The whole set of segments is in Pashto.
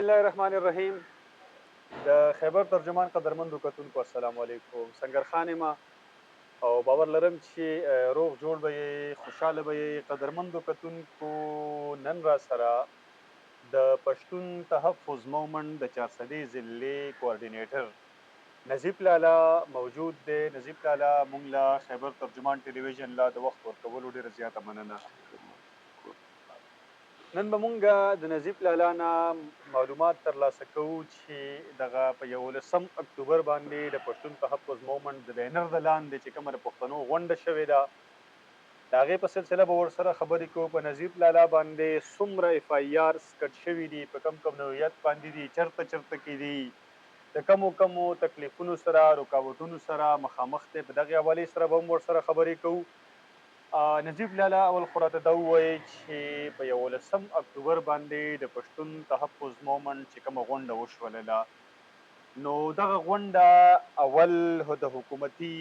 الله الرحمن الرحیم. د خیبر ترجمان قدرمندو کتونکو السلام علیکم. سنګرخان یم او باور لرم چې روغ جوړ به یې، خوشحاله به یې. قدرمندو کتونکو نن را سره د پښتون تحفظ مومند د چارسدې ضلعې کوارډینیټر نظیب لالا موجود دی. نظیب لالا مونږ له خیبر ترجمان ټلویزیون لا د وخت ورکولو ډېره زیاته مننه. نن به مونږ د نظیب لالا نه معلومات ترلاسه کوو چې دغه په 11 اکتوبر باندې د پښتون تحفظ مومند د بینر د لاندې چې کومه د پښتنو غونډه شوې ده، د هغې په سلسله به ورسره خبرې کوو. په نظیب لالا باندې څومره اف آی آر کټ شوي دي، په کم نوعیت باندې دي، چرته کې دي، د کمو تکلیفونو سره، رکاوټونو سره مخامخ دی. په دغې حوالې سره به هم ورسره خبرې کوو. نظیب لالا اول خو راته دا ووایي چې په 11 اکتوبر باندې د پښتون تحفظ مومند چې کومه غونډه وشولله، نو دغه غونډه اول د حکومتي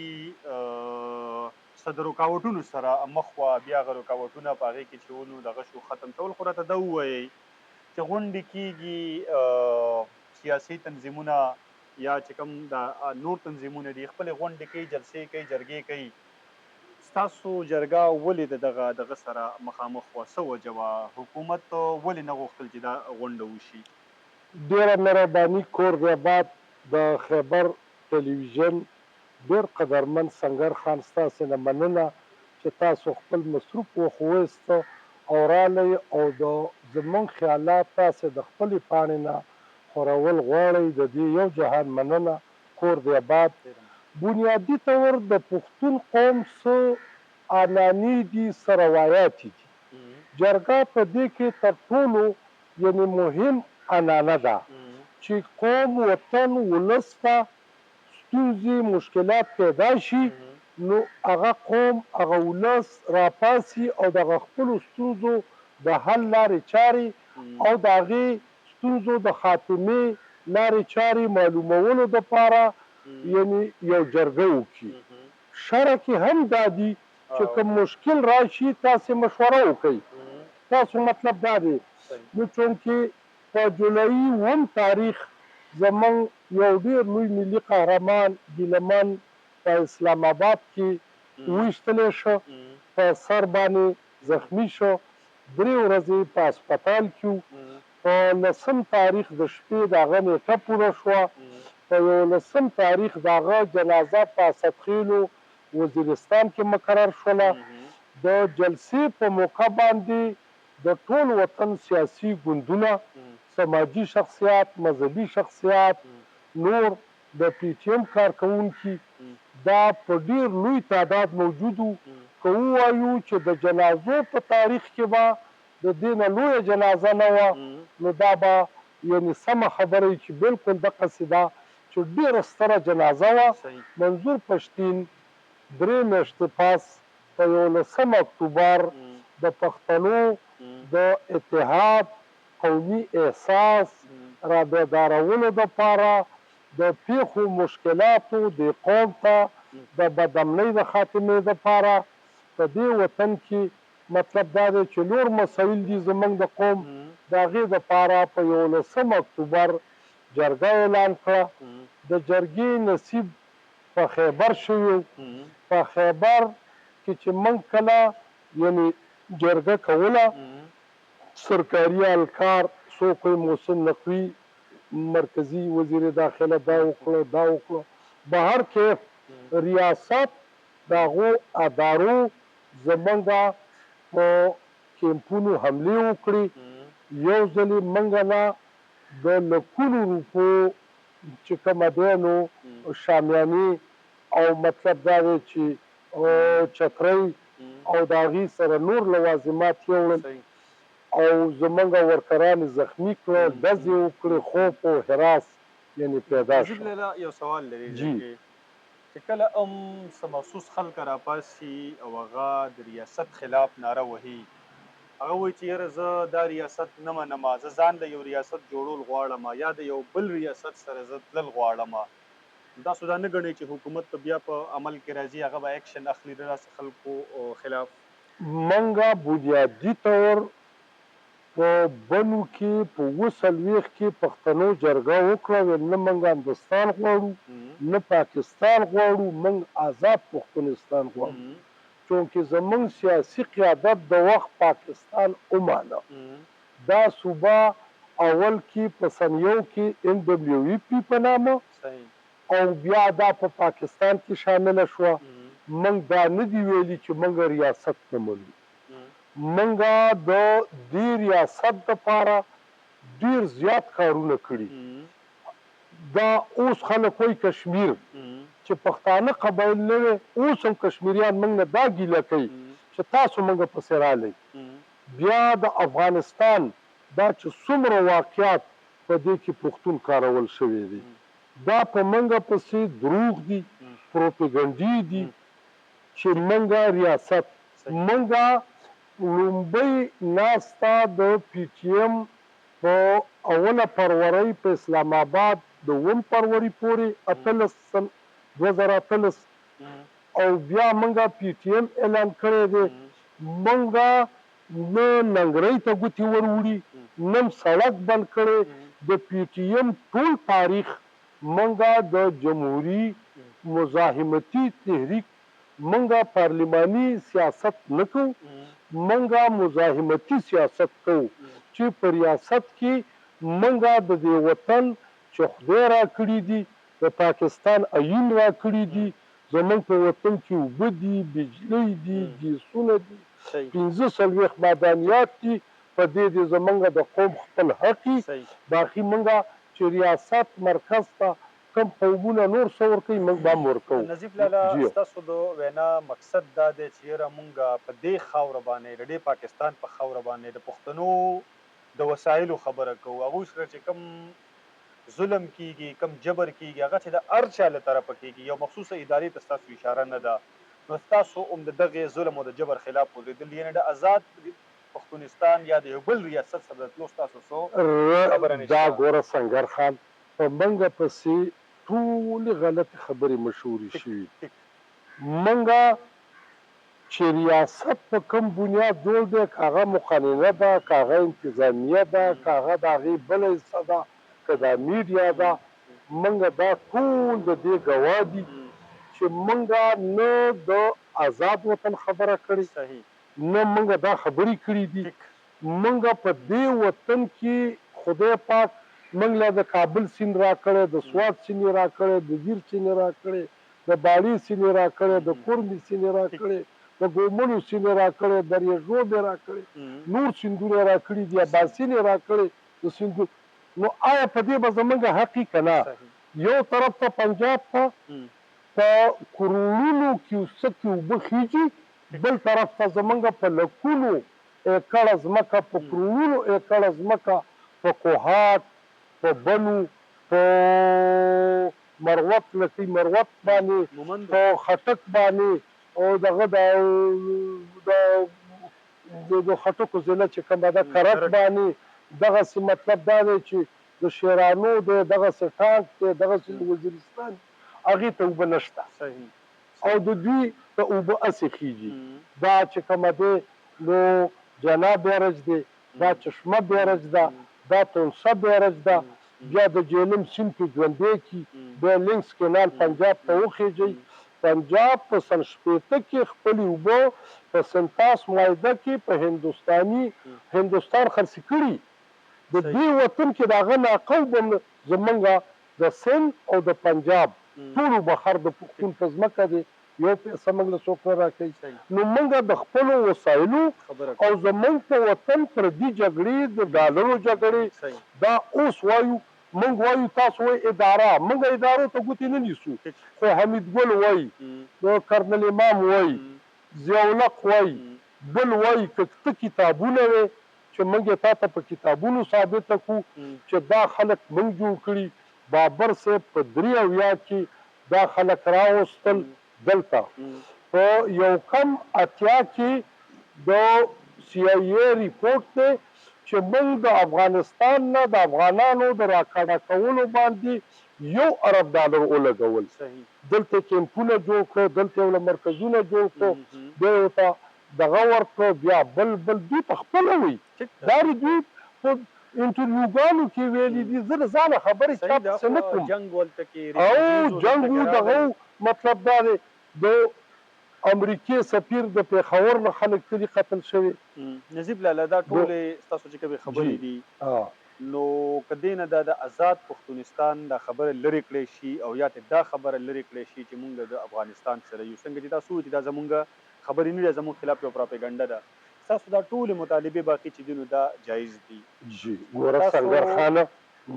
څه د رکاوټونو سره مخ وه، بیا هغه رکاوټونه په هغې کې چې ونو دغه شو ختم ته. اول خو راته دا ووایي چې غونډې کېږي، سیاسي تنظیمونه یا چې کوم د نور تنظیمونه دي خپلې غونډې کوي، جلسې کوي، جرګې کوي. ستاسو جرګه ولې دغه سره مخامخ وه؟ څه وجه وه؟ حکومت ولې نه غوښتل چې دا غونډه وشي؟ ډیره مهرباني کور رباط د خیبر ټلویزیون ډیر قدرمن سنگر خان، ستاسو نه مننه چې تاسو خپل مصروف وخت وایسته او رالی او د زمونږ خیالات تاسو د خپلې پاڼې نه خورول غواړئ. د دې یو جهان مننه کور رباط. بنیادي طور د پښتون قوم څه عنعنې دي، څه روایات دي. جرګه په دې کې تر ټولو یعنې مهم عنعنه ده چې قوم، وطن، ولس ته ستونزې، مشکلات پیدا شي، نو هغه قوم، هغه ولس راپاسي او دغه خپلو ستونزو د حل لارې چارې او د هغې ستونزو د خاتمې لارې چارې معلومولو دپاره یعنې یو جرګه وکړي. شرع کې هم دا دي چې کوم مشکل راشي تاسې مشوره وکړئ. تاسو مطلب دا دی نو چونکې په جولایي 1 تاریخ زمونږ یو ډېر لوی ملي قهرمان ګیله من په اسلام آباد کې ویشتلی شو، په سر باندې زخمی شو، 3 ورځې په هسپتال کې و. په 10 تاریخ د شپې د هغه نیټه پوره شوه. په 11 تاریخ د هغه جنازه په اسدخیلو وزیرستان کې مقرر شوله. د جلسې په موقع باندې د ټول وطن سیاسي ګوندونه، سماجي شخصیات، مذهبي شخصیات، نور د پی ټي ایم کارکوونکي دا په ډیر لوی تعداد موجود وو. که ووایو چې د جنازو په تاریخ کې به د دې نه لویه جنازه نه وه، نو دا به یعنې سمه خبره وي چې بلکل دقسې ده چې ډیره ستره جنازه وه. منظور پښتین 3 میاشتې پس په 11 اکتوبر د پښتنو د اتحاد، قومي احساس را بیدارولو دپاره، د پیښو مشکلاتو د قوم ته د بدامنۍ د خاتمې دپاره په دې وطن کې مطلب دا دی چې نور مسایل دي زموږ د قوم، د هغې دپاره په 11 اکتوبر جرګه اعلان کړه. د جرګې نصیب په خیبر شوی و. په خیبر کې چې موږ کله یعنې جرګه کوله، سرکاري اهلکار څوک وی محسن نقوي، مرکزي وزیر داخله دا وکړو دا وکړو، به هر کیف ریاست د هغو ادارو زمونږ په کیمپونو حملې وکړي. یو ځل یې موږ نه د لکونو روپو چې کومه دی نو شامیانې او مطلب دا دی چې چترۍ او د هغې سره نور لوازمات یوړل او زمونږ ورکران زخمی کړل، ډزې وکړې، خوف او هراس یعنې پیدا شو. نظیب لالا یو سوال لري چې کله څه مخصوص خلک راپاسي او هغه د ریاست خلاف ناره وهي، هغه وایي چې یاره زه دا ریاست نه منم، زه ځان له یو ریاست جوړول غواړم یا د یو بل ریاست سره زه تلل غواړم. تاسو دا نه ګڼئ چې حکومت به بیا په عمل کې راځي، هغه به اکشن اخلي د داسې خلکو خلاف؟ موږ بنیادي طور په بنو کې په اووه کې پښتنو جرګه وکړه ویل نه موږ هندوستان غواړو نه پاکستان غواړو موږ آزاد پښتونستان غواړو چونکې زموږ سیاسي قیادت د وخت پاکستان ومانه دا صوبه اول کې په سن یو کې NWEP په نامه او بیا دا په پاکستان کې شامله شوه موږ دا نه دي ویلي چې موږ ریاست نه منو منګه د دې ریاست دپاره ډیر زیات کارونه کړي دا اوس خلک وایي کشمیر چې پښتانه قبایل نه وي اوس هم کشمیریان موږ نه دا ګیله کوي چې تاسو موږ پسې رالی بیا د افغانستان دا چې څومره واقعات په دې کې پښتون کارول شوي دي دا په موږ پسې دروغ دي پروپاګنډي دي چې موږ ریاست موږ لومبۍ ناسته د PTM په اوله فروری په اسلام آباد د 1 فروری پورې 2018 او بیا موږ PTM اعلان کړی دی موږ نه ننګرۍ ته ګوتې ور وړي نه سړک بند کړی د PTM ټول تاریخ موږ د جمهوري مزاحمتي تحریک موږ پارلماني سیاست نه کوو موږ مزاحمتي سیاست کوو چې په ریاست کې موږ د دې وطن چې خدای راکړي دي د پاکستان آیین راکړي دي زموږ په وطن کې اوبه دي بجلۍ دي ګیسونه دي 45 معدنیات دي په دې د زموږ د قوم خپل حق باقي موږ چې ریاست مرکز ته کم قومونه نور څه ورکوي موږ به هم ورکوو نظیف لالا ستاسو د وینا مقصد دا دی چې یاره موږ په دې خاوره باندې د دې پاکستان په خاوره باندې د پښتنو د وسایلو خبره کوو هغوی سره چې کم ظلم کیږي کم جبر کیږي هغه چې د هر چا له طرفه کیږي یو مخصوصه ادارې ته ستاسو اشاره نه ده نو ستاسو هم د دغې ظلم او د جبر خلاف ودرېدل یعنې د آزاد پښتونستان یا د یو بل ریاست سره د تلو ستاسو څه خبره دا ګوره سنګر خان په موږ پسې ټولې غلطې خبرې مشهورې شوي موږ چې ریاست په کوم بنیاد جوړ دی که هغه مقننه ده که هغه انتظامیه ده که هغه د هغې بله حصه ده که دا میډیا ده موږ دا ټول د دې ګواه دي چې موږ نه د آزاد وطن خبره کړې نه موږ دا خبرې کړي دي موږ په دې وطن کې خدای پاک موږ له د کابل سیند را کړی د سوات سیند را کړی د دیر سیند را کړی د باړې سیند را کړی د کورمې سیند را کړی د ګوملو سیند را کړی د ریژوب را کړی نور سیندونه را کړي دي اباسین را کړی د سیندو نو آیا په دې به زموږ حق که نه یو طرف ته پنجاب ته په کروڑونو کیوسکې اوبه خیږي بل طرف ته زموږ په لکونو ایکړه ځمکه په کروڑونو ایکړه ځمکه په کوهاټ په بنو په مروت لکۍ مروت باندې په خټک باندې او دغه د خټکو ضلع چې کومه ده کرک باندې دغسې مطلب دا دی چې د شیرانو دی دغسې ټانک دی دغسې د وزیرستان هغې ته اوبه نشته او د دوی ته اوبه هسې خیږي دا چې کومه دی نو جناب بیرج دی دا چشمه بیرج ده دا تونسه بیرج ده بیا د جهلم سیند په ژوندی کې بیا لینکس کینال پنجاب ته وخیږي پنجاب په سن شپېته کې خپلې اوبه په سنتاس معاهده کې په هندوستان خرڅې کړي د دې وطن کې د هغه ناقوب زمونږ د سند او د پنجاب ټولو بخر د پښتون په ځمکه دی یو پیسه موږ له څوک نه راکوي نو موږ د خپلو وسایلو او زموږ په وطن پردي جګړې د ډالرو جګړې دا اوس وایو موږ وایو تاسو وایي اداره موږ ادارو ته ګوتې نه نیسو خو حمید ګل وایي د کرنل امام وایي ضیاءالحق وایي بل وایي که ته کتابونه وې چې موږ یې تا ته په کتابونو ثابته کړو چې دا خلک موږ جوړ کړي بابر صاحب په 83 کې دا خلک راوستل دلته په یو کم اتیا کې د CIA ریپورټ دی چې موږ د افغانستان نه د افغانانو د راکاډه کولو باندې $1 ارب ولګول دلته کیمپونه جوړ کړو دلته یو مرکزونه جوړ کړو بیا ورته دغه ورکړه بیا بل دوی په خپله وایي دا دوی په انټرویوګانو کې ویلي دي زه د ځانه خبرې چا پسې نه کوم او جنګ و دغه مطلب دا دی د امریکې سفیر د پېښور نه خلک تلي قتل شوي نجیب لالا دا ټولې ستاسو چې کومې خبرې دي نو که دې نه دا د آزاد پښتونستان دا خبره لرې کړی شي او یا ته دا خبره لرې کړی شي چې مونږ د افغانستان سره یو څنګه چې تاسو چې دا زمونږ خبرې نه دي زموږ خلاف یو پراپګنډه ده ستاسو دا ټولې مطالبې باقي چې دي نو دا جایز دي جی ګوره سنګر خانه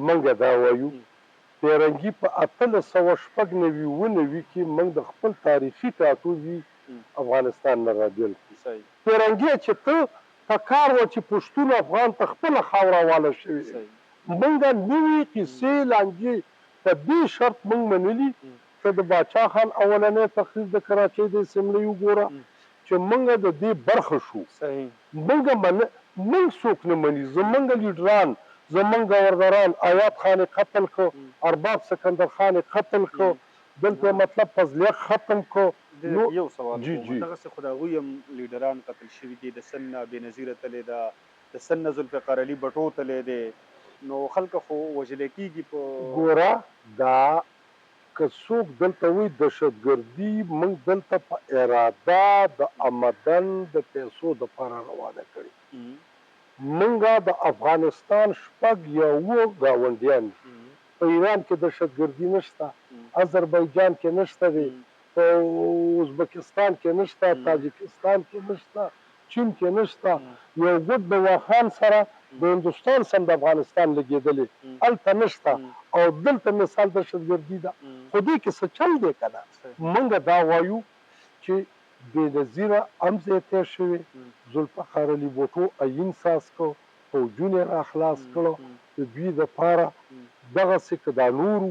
موږ دا وایو پیرنګي په 1896 کې موږ د خپل تاریخي ټاټوبي افغانستان نه راجل کړي پیرنګي چې ته په کار و چې پښتون افغان ته خپله خاوره واله شوي موږ نوي قصې لانجې په دې شرط موږ منلي چې د باچا خان اولنی تقریر د کراچۍ د اسمبلۍ وګوره چې موږ د دې برخه شو موږ څوک نه مني زموږ لیډران زموږ گورنران آیات خان قتل کو ارباب سکندر خان قتل کو دلته مطلب فضلیه ختم کو یو سوال دغسې خو د هغوی هم لیډران قتل شوي دي د سن نه بېنظیره تللی ده د سن نه ذوالفقار علي بټو تللی دی نو خلکه خو وژلی کېږي په ګوره دا که څوک دلته وایي دهشتګردي موږ دلته په اراده د آمدن د پیسو دپاره روانه کړې موږ د افغانستان شپږ یا اووه ګاونډیان په ایران کې دهشتګردي نشته اذربایجان کې نشته دی په ازبکستان کې نشته تاجکستان کې نشته چین کې نشته یو ګوټ د واخان سره د هندوستان سم د افغانستان لګېدلې هلته نشته او دلته مثال دهشتګردي ده خو دې کې څه چل دی که نه موږ دا وایو چې بېنظیره هم ځای تېر شوې ذوالفقار علي بوټو عین ساز کړ فوجونه یې راخلاص کړه د دوی دپاره دغسې که دا نورو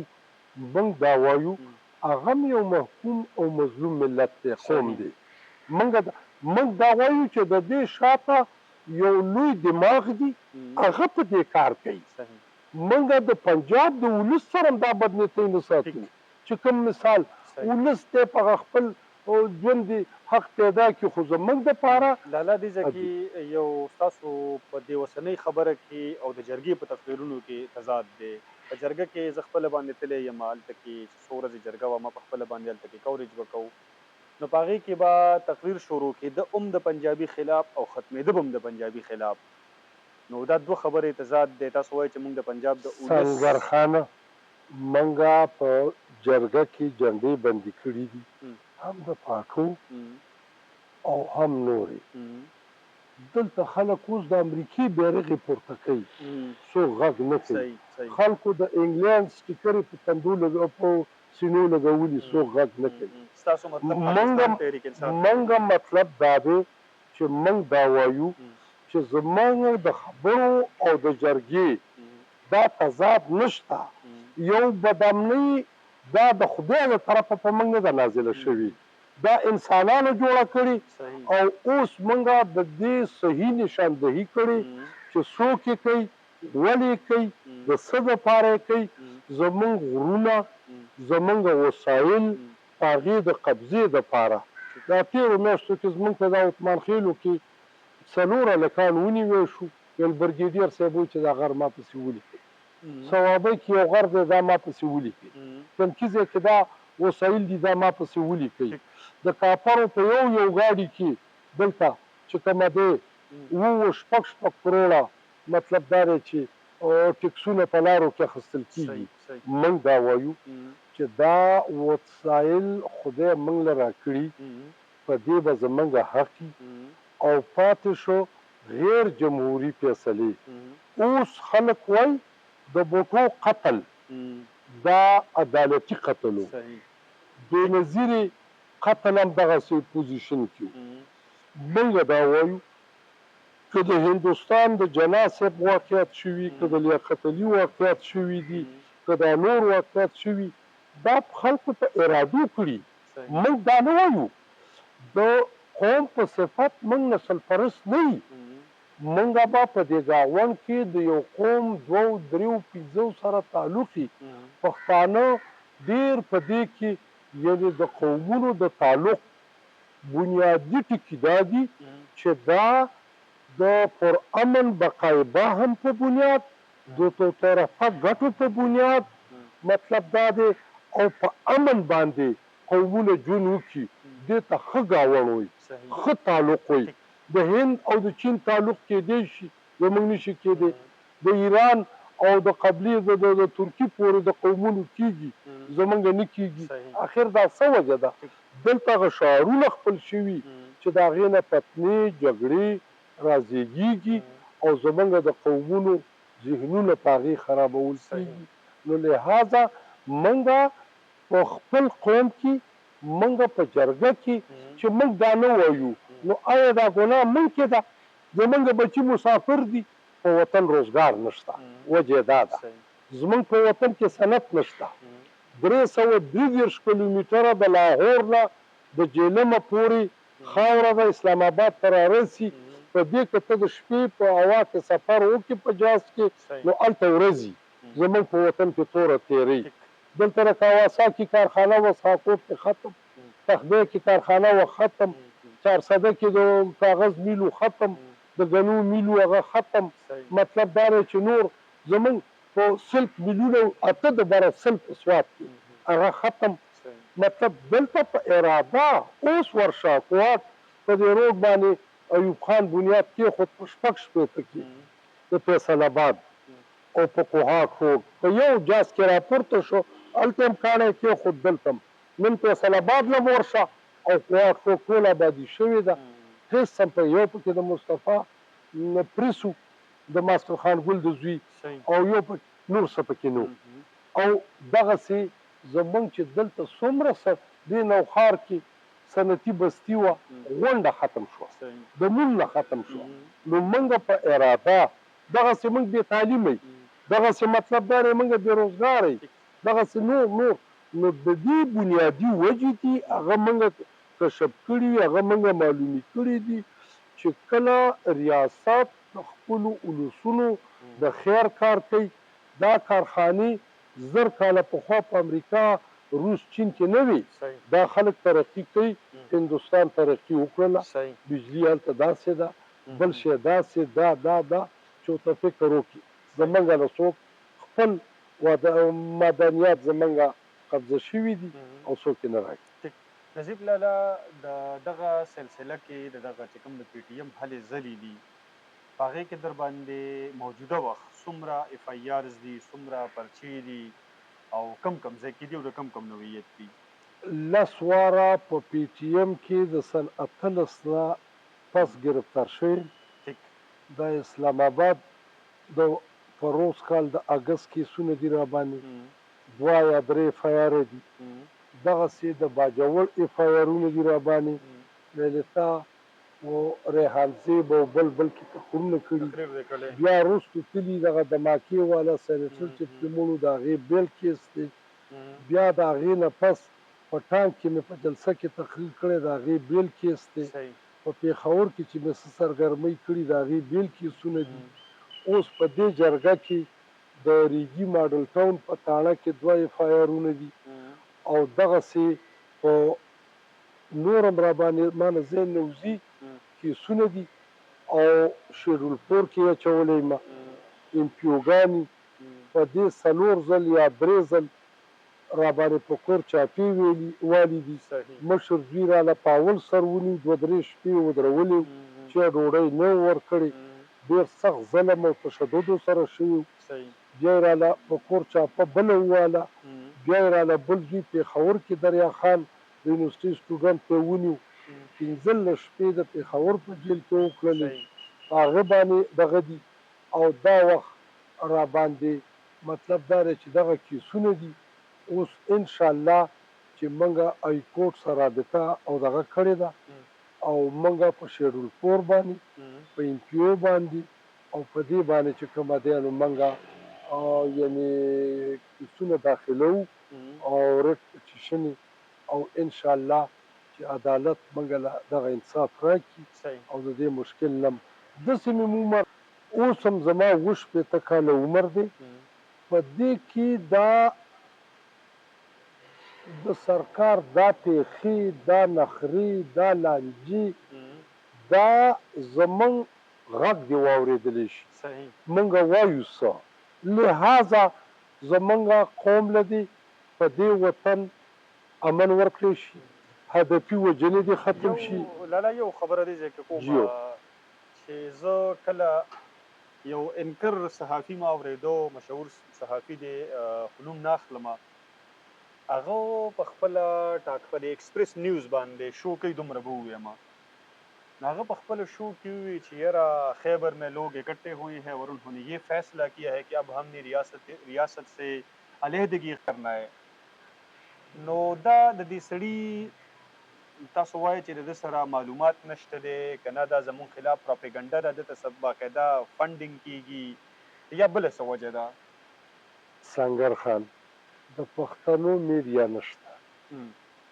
موږ دا وایو هغه یو محکوم او مظلوم ملت دی قوم دی موږ دا وایو چې د دې شاته یو لوی دماغ دی هغه په دې کار کوي موږ د پنجاب د ولس سره دا بدنیتۍ نه ساتو چې کوم مثال ولس دی په خپل ژوند دی حق پیدا کړي خو زموږ دپاره لالا دې ځای کې یو ستاسو په دې اوسنۍ خبره کې او د جرګې په تقریرونو کې تضاد دی په جرګه کې زه خپله باندې تللی یم هلته کې چې څو ورځې جرګه وه ما په خپله باندې هلته کې کوریج به کوو نو په هغې کې به تقریر شروع کېده د پنجابي خلاف او ختمېده به د پنجابي خلاف نو دا دوه خبرې تضاد دی تاسو وایئ چې موږ د پنجاب د سنګر خانه موږ په جرګه کې جنډې بندي کړي دي هم د پاټو او هم نورې دلته خلک اوس د امریکې بیرغې پورته کوي څوک غږ نه کوي خلکو د انګلینډ سټیکرې په تندو په سینو لګولي څوک غږ نه کوي موږ مطلب دا دی چې موږ دا وایو چې زموږ د خبرو او د جرګې دا تضاد نشته یو بدامنۍ دا د خدای له طرفه په موږ نه ده نازله شوې دا انسانانو جوړه کړي او اوس موږ د دې صحیح نشاندهي کړي چې څوک یې کوي ولې یې کوي د څه دپاره یې کوي زموږ غرونه زموږ وسایل په هغې د قبضې دپاره دا تېرو میاشتو کې زموږ ته دا عثمان خیلو کې 4 هلکان ونیول شو یو برګیډیر صاحب وایي چې دا غر ما پسې ولیکئ صوابۍ کې یو غر دی دا ما پسې ولیکئ تنکي ځای کې دا وسایل دي دا ما پسې ولیکئ د کاپرو په یو ګاډي کې دلته چې کومه دی شپږ کروړه مطلب دا دی چې ټکسونه په لارو کې اخیستل کېږي موږ دا وایو چې دا وسایل خدای موږ له راکړي په دې به زموږ حق او پاتې شو غیر جمهوري فیصلې اوس خلک وایي د بوټو قتل دا عدالتي قتل و بېنظیرې قتل هم دغسې پوزیشن کې موږ دا وایو که د هندوستان د جنا صاحب واقعیت شوي که د لیاقت علي واقعیت شوي دي که دا نور واقعیت شوي دا خلکو په ارادو کړي موږ دا نه وایو د قوم په صفت موږ نسل پرست نه یو موږ به په دې ګاونډ کې د یو قوم 2 3 5 سره تعلق وي پښتانه ډېر په دې کې یعنې د قومونو د تعلق بنیادي ټکي دا دي چې دا د پرامن بقایبه هم په بنیاد د دو طرفه ګټو په بنیاد مطلب دا دی او په امن باندې قومونه ژوند وکړي دې ته ښه ګاوړ وي ښه تعلق وي د هند او د چین تعلق کېدی شي زموږ نشي کېدی د ایران او د قبلي د ترکي پورې د قومونو کېږي زموږ نه کېږي اخر دا څه وجه ده دلته هغه شعارونه خپل شوي چې د هغې نه فتنې جګړې رازېږي او زموږ د قومونو ذهنونه په هغې خرابول کېږي نو لهذا موږ په خپل قوم کې موږ په جرګه کې چې موږ دا نه وایو نو آیا دا ګناه موږ کې ده زموږ بچي مسافر دي په وطن روزګار نشته وجه دا ده زموږ په وطن کې صنعت نشته 333 کیلومتره د لاهور نه د جیلمه پورې خاوره د اسلام آباد ته رارسي په دې کې ته د شپې په هوا کې سفر وکړې په جاز کې نو هلته ورځي زموږ په وطن کې توره تېرۍ دلته د کاواساکي کارخانه وه ساکوب کې ختم تخبې کې کارخانه وه ختم چارسده کې د کاغذ میلو ختم د ګنو میلو هغه ختم مطلب دا دی چې نور زموږ په سلک میلونه اته د بره سلک سوات کې هغه ختم مطلب دلته په اراده اوس ورشه کوات په دې روډ باندې ایوب خان بنیاد کېښود په شپږ شپېته کې د فیصل آباد او په کوهاټ روډ په یو جاز کې راپورته شو هلته هم کاڼی کېښود دلته هم نن فیصل آباد نه ورشه او کوهاټ روډ ټول آبادي شوې ده هېڅ هم په یو پکې د مصطفی پریسو د ماسټر خان ګل د زوی او یو نور څه پکې نه او دغسې زموږ چې دلته څومره دې نوښار کې صنعتي بستي وه غونډه ختم شوه د مون نه ختم شوه نو موږ په اراده دغسې موږ بې تعلیمه دغسې مطلب دا دی موږ بېروزګاره یو دغسې نور نو د دې بنیادي وجې دي هغه موږ کشف کړي هغه موږ معلومي کړي دي چې کله ریاست د خپلو اولسونو د خیر کار کوي دا کارخانې 1000 کاله پخوا په امریکا روس چین کې نه وي دا خلک ترقي کوي هندوستان ترقي وکړله بجلي هلته داسې ده بل شی داسې دا چې ورته فکر وکړي زموږ نه څوک خپل معدنیات زموږ قبضه شوي دي او څوک یې نه راکړي نظیب لالا د دغه سلسله کې د دغه چې کوم د پی ټي ایم هلې ځلې دي په هغې کې در باندې موجوده وخت څومره اف آی آرز دي څومره پرچې دي او کم ځای کې دي او د کم نوعیت دي 10 واره په پی ټي ایم کې د سن 18 نه پس گرفتار شوي د اسلام آباد د پروس کال د اګست کیسونه دي را باندې 2 یا 3 اف آی آر دي دغسې د باجوړ اف آی آرونه دي را باندې للیتا او ریحان زیب او بل کې تخرونه کړي بیا وروستو تلي دغه د ماکې والا سینیټر چې فلمونو د هغې بیل کیس دی بیا د هغې نه پس په ټانک کې مې په جلسه کې تقریر کړی د هغې بیل کیس دی په پېښور کې چې مې څه سرګرمۍ کړي د هغې بیل کیسونه دي اوس په دې جرګه کې د ریګي ماډل ټاون په تاڼه کې 2 اف آی آرونه دي او دغسې په نور هم را باندې مانه ذهن نه وځي کیسونه دي او شیرالپور کې اچولی ما امپیوګانې په دې 4 ځل یا 3 ځل را باندې په کور چاپې والي دي مشر زوی راله په اول سر ونیو 2-3 شپې ودرولې چې ډوډۍ نه ورکړې ډېر سخت ظلم او تشددو سره شوي بیا یې راله په کور چاپه بله وواله بیا یې راله بل زوی پېښور کې دریا خان د یونیورسټۍ سټوډنټ ته ونیو 15 شپې د پېښور په جیل کې وکړلې په هغه باندې دغه دي او دا وخت را باندې مطلب دا دی چې دغه کیسونه دي اوس انشاءالله چې موږ ای کورټ سره رابطه او دغه کړې ده او موږ په شیرالپور باندې په امپیو باندې او په دې باندې چې کومه دی نو موږ یعنې کیسونه داخلوو او رټ پټیشنې او انشاءالله چې عدالت موږ له دغه انصاف راکړي او د دې مشکل نه داسې مې عمر اوس هم زما 28 کاله عمر دی په دې کې دا د سرکار دا پیخي دا نخري دا لانجې دا زمونږ غږ دې واورېدلی شي صحیح موږ وایو څه لہذا زمونږ قوم له دې په دې وطن امن ورکړی شي هدفي وجلې دې ختم شي لالا یو خبره دې ځکه کوم جیو. چې زه کله یو انکر صحافي ما اورېدو مشهور صحافي دی خو نوم نه اخلم هغه په خپله ټاکپل ایکسپریس نیوز باندې شو کوي دومره به ووایم نو هغه په خپل شو کې ووایي چې یاره خیبر میں لوگ اکٹھے ہوئے ہیں اور انہوں نے یہ فیصلہ کیا ہے کہ اب ہم نے ریاست سے علیحدگی کرنا ہے نو دا د دې سړي تاسو وایئ چې د ده سره معلومات نشته دی که نه دا زموږ خلاف پراپیګنډه ده دته څه باقاعده فنډینګ کیږي یا بله څه وجه ده سنگر خان د پښتنو میډیا نشته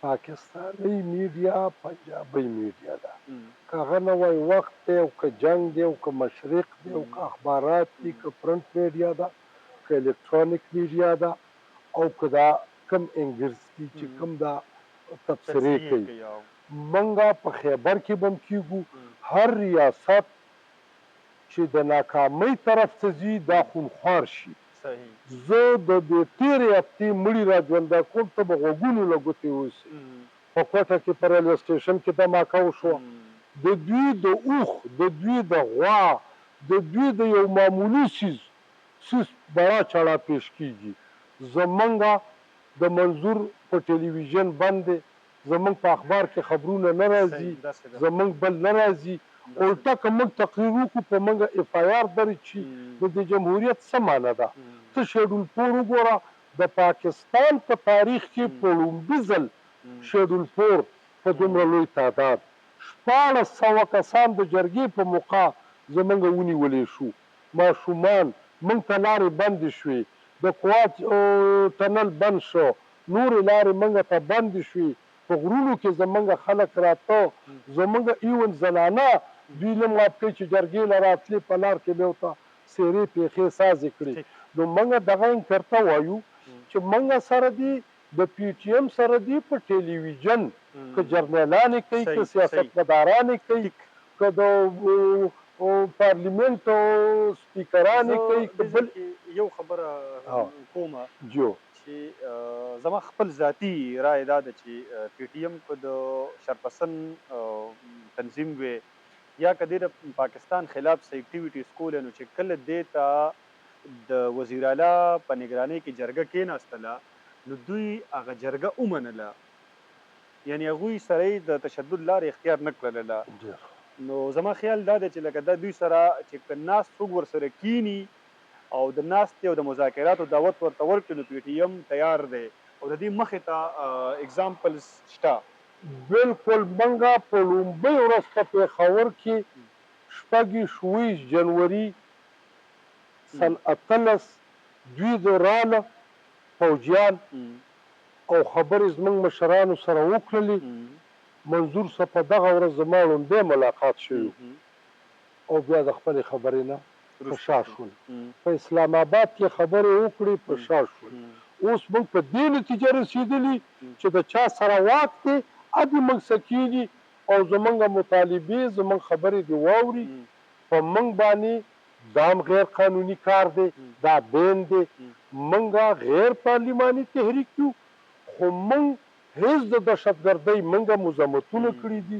پاکستانی میډیا پنجابی میډیا ده که هغه نه وای وخت دی او که جنگ دی او که مشرق دی او که اخبارات دي که پرنټ میډیا ده که الکترونیک میډیا ده او که دا کم انګلیسي چې کوم دا تبصرې کوي منګه په خیبر کې بم کیږو هر ریاست چې د ناکامۍ طرف ته ځي دا خونخوار شي زه د دې تېرې هفتې مړي را ژونده کوم ته به غوږونو له ګوتې اوسي په کوټه کې په ریلوے سټیشن کې دماکه وشوه د دوی د اوښ د دوی د غوا د دوی د یو معمولي څیز بړا چړا پیش کیږي زمونږ د منظور په ټلویزیون باندې زمونږ په اخبار کې خبرونه نه راځي زمونږ بل نه راځي الټا که موږ تقریر وکړو په موږ اف آی آر درج شي نو د جمهوریت څه معنی ده ته شیډول فور وګوره د پاکستان په تاریخ کې په لومړي ځل شیډول فور په دومره لوی تعداد 1400 کسان د جرګې په موقع زمونږ ونیولې شو ماشومان موږ ته لارې بندې شوې د کوات تنل بند شو نورې لارې موږ ته بندې شوې په غرونو کې زمونږ خلک راته زمونږ ایون زنانه دوی نه مات کوي چې جرګې نه راتلې په لار کې به ورته څېرې پیښې سازې کړي نو موږ دغه انکرته وایو چې موږ سره دي د پی ټي ایم سره دي په ټلویزیون که جرنیلانې کوي که سیاستمدارانې کوي که د پارلیمنت سپیکرانې کوي که بل یو خبره کومه جو چې زما خپل ذاتی رای دا ده چې پی ټي ایم که د شرپسند تنظیم وي یا که د پاکستان خلاف څه اکټیویټیز کولی نو چې کله دې ته د وزیر اعلی په نګرانۍ کې جرګه کېناستله نو دوی هغه جرګه ومنله یعنی هغوی سره یې د تشدد لارې اختیار نه کړله نو زما خیال دا دی چې لکه دا دوی سره چې که ناست څوک ورسره کینی او د ناستې او د مذاکراتو دعوت ورته ورکړي نو پی ټي ایم تیار دی او د دې مخې ته اگزامپلز شته بالکل منګه په لومړۍ ورځ په پېښور کې 26 جنوري سن 18 دوی دورانه فوجیان او خبرې زموږ مشرانو سره وکړلې منظور صاحب په دغه ورځ زما لومړی ملاقات شوی او بیا د خپلې خبرې نه په شا شول په اسلام آباد کې خبرې وکړې په شا شول اوس موږ په دې نتیجه رسېدلي چې د چا سره واک دی ادې موږ څه کېږي او زموږ مطالبې زموږ خبرې دې واوري په موږ باندې دا هم غیر قانوني کار دی دا بین دی موږ غیر پارلماني تحریک یو خو موږ هیڅ د دهشتګردۍ موږ مزاحمتونه کړي دي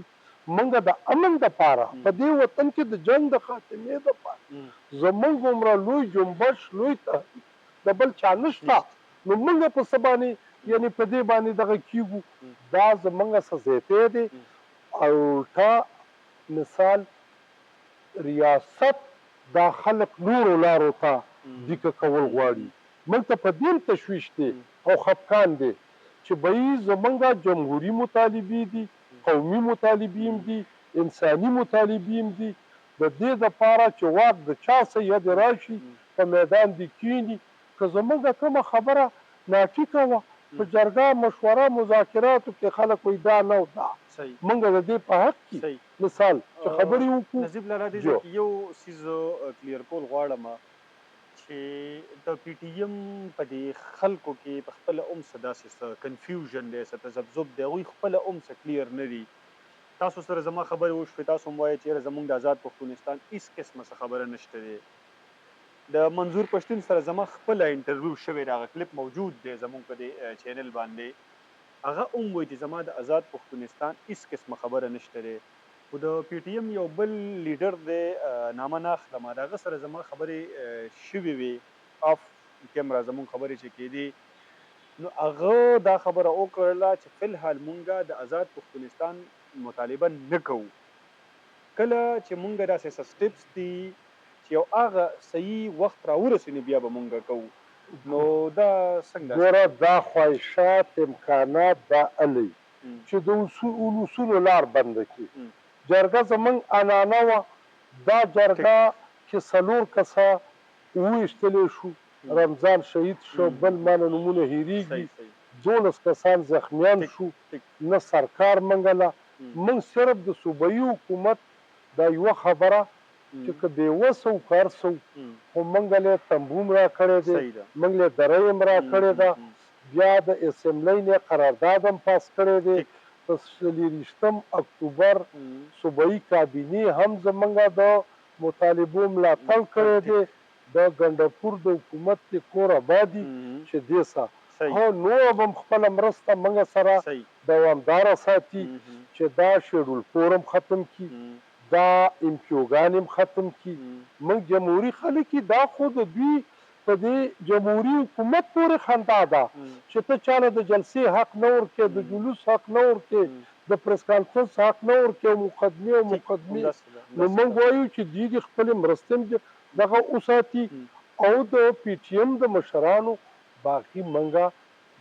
موږ د امن دپاره په دې وطن کې د جنګ د خاتمې دپاره زموږ عمره لوی جنبش لوی تحریک د بل چا نشته نو موږ په څه باندې یعنې په دې باندې دغه کیږو دا زموږ څه زیتی دی الټا مثال ریاست دا خلق نورو لارو ته دیکه کول غواړي موږ ته په دې تشویش دی او خفقان دی چې به زموږ جمهوري مطالبې دي قومي مطالبې دي انساني مطالبې دي د دې دپاره چې واک د چا څه ید راشي په میدان دې کیني که زموږ کومه خبره ناټیکه وه په جرګه مشوره مذاکراتو کې خلک وایي دا نه او دا موږ د دې په حق کې مثال چې خبرې وکړو نظیب لالا دې ځای کې یو څیز کلیر کول غواړم چې چې د پی ټی ایم په دې خلکو کې په خپله هم څه داسې څه کنفیوژن دی، څه تذبذب دی، هغوی خپله هم څه کلیر نه دي. تاسو سره زما خبرې وشوې، تاسو هم وایئ چې یاره زموږ د آزاد پښتونستان هېڅ قسمه څه خبره نشته دی. د منظور پښتون سره زما خپله انټرویو شوې ده، هغه کلیپ موجود دی زموږ په دې چینل باندې. هغه هم وایي چې زما د آزاد پښتونستان هېڅ قسمه خبره نشته دی. خو د پی ټی ایم یو بل لیډر دی، نامه نه اخلم، د هغه سره زما خبرې شوې وې آف کیمرا، زموږ خبرې چې کېدې، نو هغه دا خبره وکړله چې فی الحال مونږ د آزاد پښتونستان مطالبه نه کوو. کله چې مونږ داسې څه سټیپس دي چې یو هغه صحیح وخت راورسي نو بیا به مونږ کوو. نو دا څنګه؟ ګوره دا خواهشات امکانات دا الی چې د اصولو لار بنده کړي. جرګه زموږ عنانه وه، دا جرګه کې 4 کسه وویشتلی شو، رمضان شهید شو، بل مانه نومونه هېرېږي، 12 کسان زخمیان شو، نه سرکار منګله. موږ صرف د صوبایي حکومت دا یوه خبره چې که بېوسه و که هر څه و، خو موږ له تنبو هم را کړی دی، موږ له درۍ هم را کړې ده، بیا د اسمبلۍ نه قرارداد هم پاس کړی دی. په 24 اکتوبر صوبایي کابینې هم زموږ د مطالبو ملاتړ کړی دی. د ګنډپور د حکومت د کور آبادي چې دې سه هو نور به هم خپله مرسته موږ سره دوامداره ساتي چې دا شیډول 4 هم ختم کړي، دا امپیوګان هم ختم کړي. موږ جمهوري خلک دا خو د دوی په دې جمهوري حکومت پورې خندا ده چې ته چاله د جلسې حق نه ورکې، د جلوس حق نه ورکې، د پریس کانفرنس حق نه ورکې، مقدمې. نو موږ وایو چې دوی د خپلې مرستې دغه وساتي او د پی ټي ایم د مشرانو باقي موږ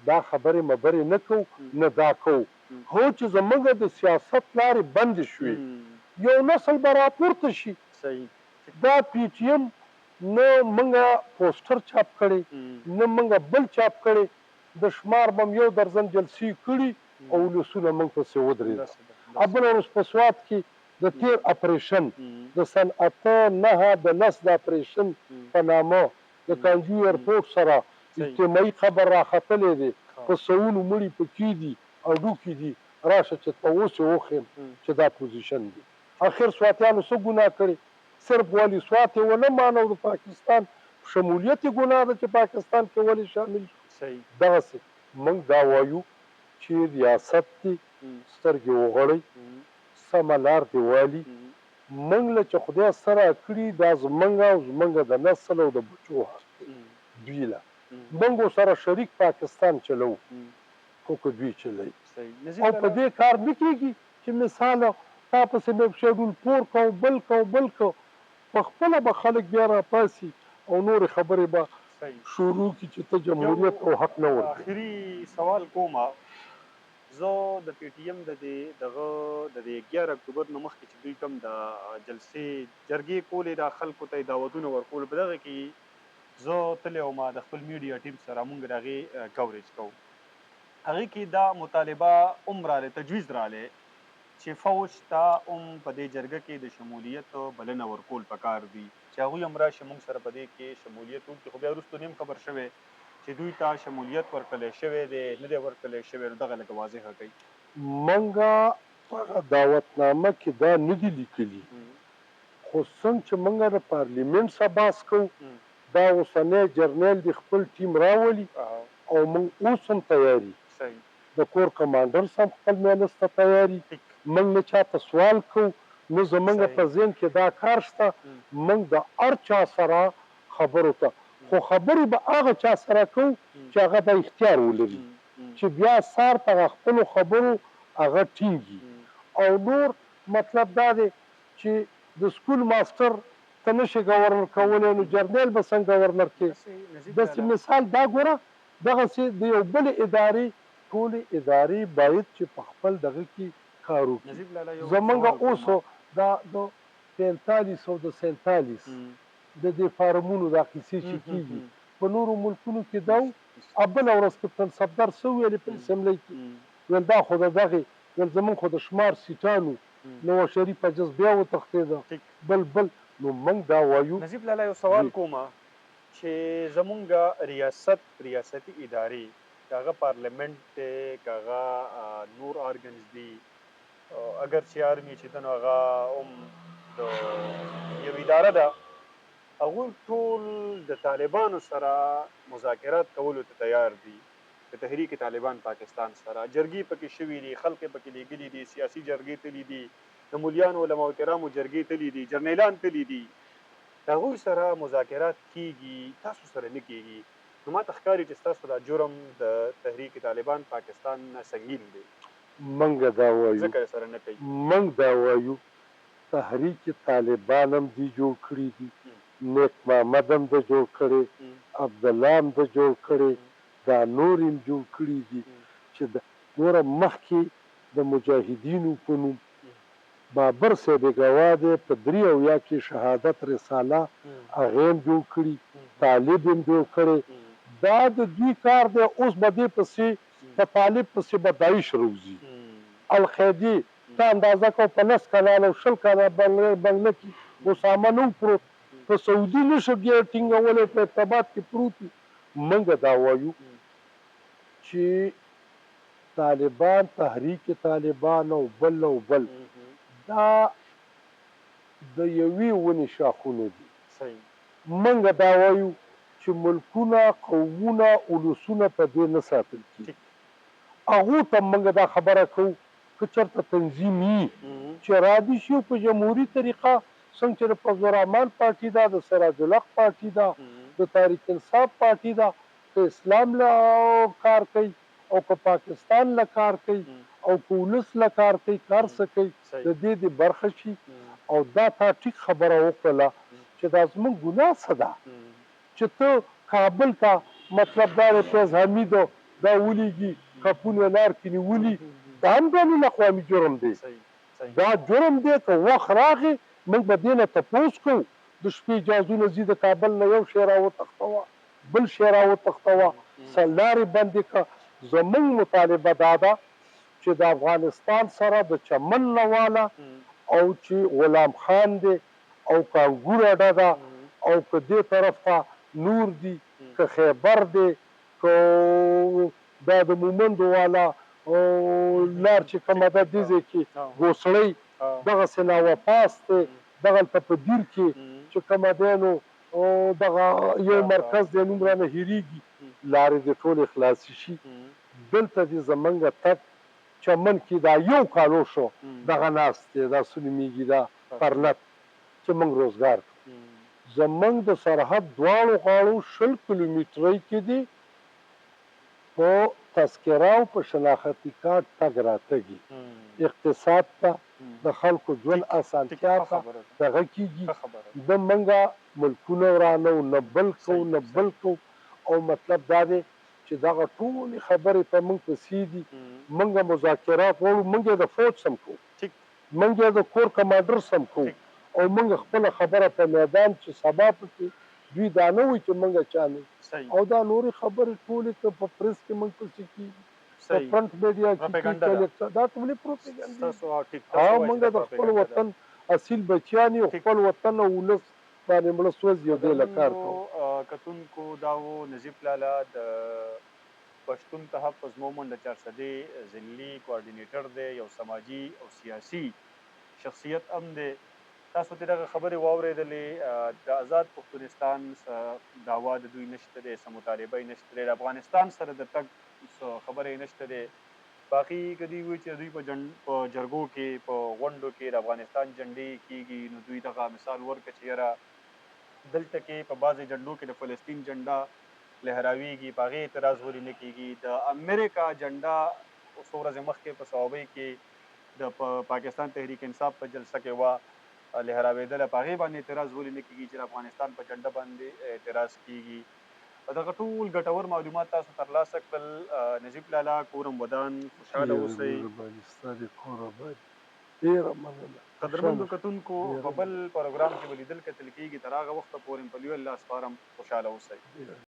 دا خبرې مبرې نه کوو، نه دا کوو. هو چې زموږ د سیاست لارې بندې شوې، یو نسل به راپورته شي. دا پی ټي ایم نه موږ پوسټر چاپ کړی، نه موږ بل چاپ کړی، د شمار به م 1 درزن جلسې کړي او ولسونه موږ پسې ودرېده. بله ورځ په سوات کې د تیر اپریشن د سن 8-9 د نس د اپریشن په نامه د کانجو ایرپورټ سره اجتماعي خبر راختلی دی، په سوونو مړي پکې دي، هډوکي دي، راشه چې ته اوس یې وښیم چې دا پوزیشن دی. اخر سواتیانو څه ګناه کړې؟ صرف ولې سوات یې ونه مانه او د پاکستان شمولیت یې ګناه ده چې پاکستان کې ولې شامل شو. دغسې موږ دا وایو چې ریاست دی سترګې وغړئ، سمه لار دې والي. موږ له چې خدای سره کړي دا زموږ او زموږ د نسل او د بچو حق دی. دوی له موږ سره شریک پاکستان چلو، خو که دوی چلوي او په دې کار نه کېږي چې مثاله تا پسې مې شیډول 4 کو، بل کو، بل کو، په خپله به خلک بیا راپاسي او نورې خبرې به شروع کړي چې ته جمهوریت او حق نه ورکوې. آخري سوال کومه، زه د پی ټي ایم د دې 11 اکتوبر نه مخکې چې دوی کوم د جلسې جرګې کولې، دا خلکو ته یې دعوتونه ورکول، په دغه کې زه تللی وم د خپل میډیا ټیم سره، موږ د هغې کوریج کوو. هغې کې دا مطالبه هم رالی، تجویز رالی چې فوج ته هم په دې جرګه کې د شمولیت بلنه ورکول پکار دي، چې هغوی هم راشي موږ سره په دې کې شمولیت وکړي. خو بیا وروسته نیم خبر شوی چې دوی ته شمولیت ورکړلی شوی دی، نه دی ورکړلی شوی، نو دغه لږه واضحه کوي. موږ په دعوتنامه کې دا نه دي لیکلي، خو څنګه چې موږ د پارلیمنټ څخه بحث کوو، دا اوسنی جرنیل د خپل ټیم راولي او موږ اوس هم تیاري، د کور کمانډر هم خپل میلس ته تیاري. موږ نه چاته سوال کوو، نه زموږ په ذهن کې دا کار شته. موږ د هر چا سره خبرو ته، خو خبرې به هغه چا سره کوو چې هغه به اختیار ولري، چې بیا سار په خپلو خبرو هغه ټینګي. او نور مطلب دا دی چې د سکول ماسټر ته نشي ګورنر کولی، نو جرنیل به څنګه ګورنر کوي؟ داسې مثال دا ګوره، دغسې د یو بلې ادارې ټولې ادارې باید چې په خپل دغه کې کار وکړي. زموږ اوس دا د 45 او د 47 د دې فارمونو دا قیسې چې کېږي په نورو ملکونو کې دا و. بله ورځ کپټن صفدر څه ویلې په اسمبلۍ کې، ویل دا خو د دغې، ویل زموږ خو د شمار سیټانو نواز شریف اجز بیا وتښتېده، بل. نو موږ دا وایو. نجیب لالا یو سوال کومه، چې زمونږ ریاستي ادارې که هغه پارلیمنت دی که هغه نور آرګنز دي اگر چې آرمي چې ده نو هغه هم د یو اداره ده هغوی ټول د طالبانو سره مذاکرات کولو ته تیار دي د تحریک طالبان پاکستان سره جرګې پکې شوي دي خلک یې پکې لیږلي دي سیاسي جرګې تللي دي د مولیانو علماو کرامو جرګې تللي دي جرنیلان تللي دي د هغوی سره مذاکرات کیږي تاسو سره نه کیږي نو ماته ښکاري چې ستاسو دا جرم د تحریک طالبان پاکستان نه سنګین دی منګه دا وایو ځکه سره نه کوي منګ دا وایو تحریک طالبان هم دی جوړ کړي دي نیک محمد هم د جوړ کړي عبدالله هم د جوړ کړي دا نور هم جوړ کړي دي چې د نوره مخکې د مجاهدینو په نوم بابر صاحب ګواه دی په 83 کې شهادت رساله هغه هم جوړ کړي طالب هم جوړ کړي دا د دوی کار دی اوس به دې پسې په طالب پسې به داعش روزي القیدي ته اندازه کو په 10 کلان او 20 کاله بنګله کې اسامه نو پروت په سعودي نشو ګیر ټینګولې په ارتباط کې پروت منګه دا وایو چې طالبان تحریک طالبان او بل دا د یوې ونې شاخونه دي منګه دا وایو چې ملکونه قومونه اولسونه په دې نه ساتل کېږي هغو ته منګه دا خبره کوو که چېرته تنظیم وي چې رادي شي په جمهوري طریقه څنګه چې د فضل الرحمن پارټي ده د سراج الحق پارټي ده د تحریک انصاف پارټي ده که اسلام له کار کوي او که پاکستان له کار کوي او که ولس له کار کوي کار څه کوي د دې د برخه شي او دا تا ټیک خبره وکړله چې دا زموږ ګناه څه ده چې ته کابل ته مطلب دا دی فیض حمیدو دا ولیږي کپونه لار کې نیولي دا هم بین الاقوامي جرم دی دا جرم دی که وخت راغی موږ به دې نه تپوس کوو د شپې جازونه ځي د کابل نه یو شی راوتښتوه بل شی راوتښتوه سلارې بندې کړه زموږ مطالبه دا ده چې د افغانستان سره د چمن لواله او چې غلام خان دی او که انګور اډه ده او که دې طرف ته نور دي که خیبر دی که دا د مومندو والا لار چې کومه ده دې ځای کې ګوسړی دغسې ناوپاس دی دغلته په دیر کې چې کومه دی نو دغه یو مرکز دی نوم رانه هېرېږي لارې دې ټولې خلاصې شي دلته دې زمونږ تګ چمن کې دا یو کالو شو دغه ناست دی دا څه نومېږي دا پرلت چې موږ روزګار کړو زمونږ د سرحد دواړو غاړو 20 کیلومترۍ کې دي په تذکره او په شناختي کارت تګ راتګي اقتصاد ته د خلکو ژوند اسانتیا ته دغه کېږي د منګه ملکونه ورانو نه بل کوو نه بل کوو او مطلب دا دی چې دغه ټولې خبرې په موږ پسې دي موږ مذاکرات غواړو موږ یې د فوج سم کوو موږ یې د کور کمانډر سم کوو او موږ خپله خبره په میدان چې سبا پکې دوی دا نه وایي چې موږ چا نه او دا نورې خبرې ټولې که په پریس کې موږ پسې کېږي په فرنټ میډیا کې دا ټولې پروپیګنډا موږ د خپل وطن اصیل بچیان یو خپل وطن او ولس باندې مړه سوځي او دې له کار کوو کتونکو دا و نظیف لالا د پښتون تحفظ مومند د 400 ضلعي کوارډینیټر دی یو سماجي او سیاسي شخصیت هم دی تاسو ته دغه خبرې واورېدلې د آزاد پښتونستان دعوا د دوی نشته دی څه مطالبه یې نشته دی د افغانستان سره د تګ څه خبره یې نشته دی باقي که دوی وایي چې دوی په جرګو کې په غونډو کې د افغانستان جنډې کېږي نو دوی دغه مثال ورکړه چې یاره دلته کې په بعضې جنډو کې د فلسطین جنډه لهراویږي په هغې اعتراض ولې نه کېږي د امریکا جنډه څو ورځې مخکې په صوابۍ کې د پاکستان تحریک انصاف په جلسه کې وه لهراوېدله په هغې باندې اعتراض ولې نه کېږي چې د افغانستان په جنډه باندې اعتراض کېږي دغه ټول ګټور معلومات تاسو ترلاسه کړل نجیب لالا کورم ودان خوشحاله اوسئ قدرمنو کتونکو په بل پروګرام کې به لیدل کتل کېږي تر هغه وخته پورې په لوی الله سپارم خوشحاله اوسئ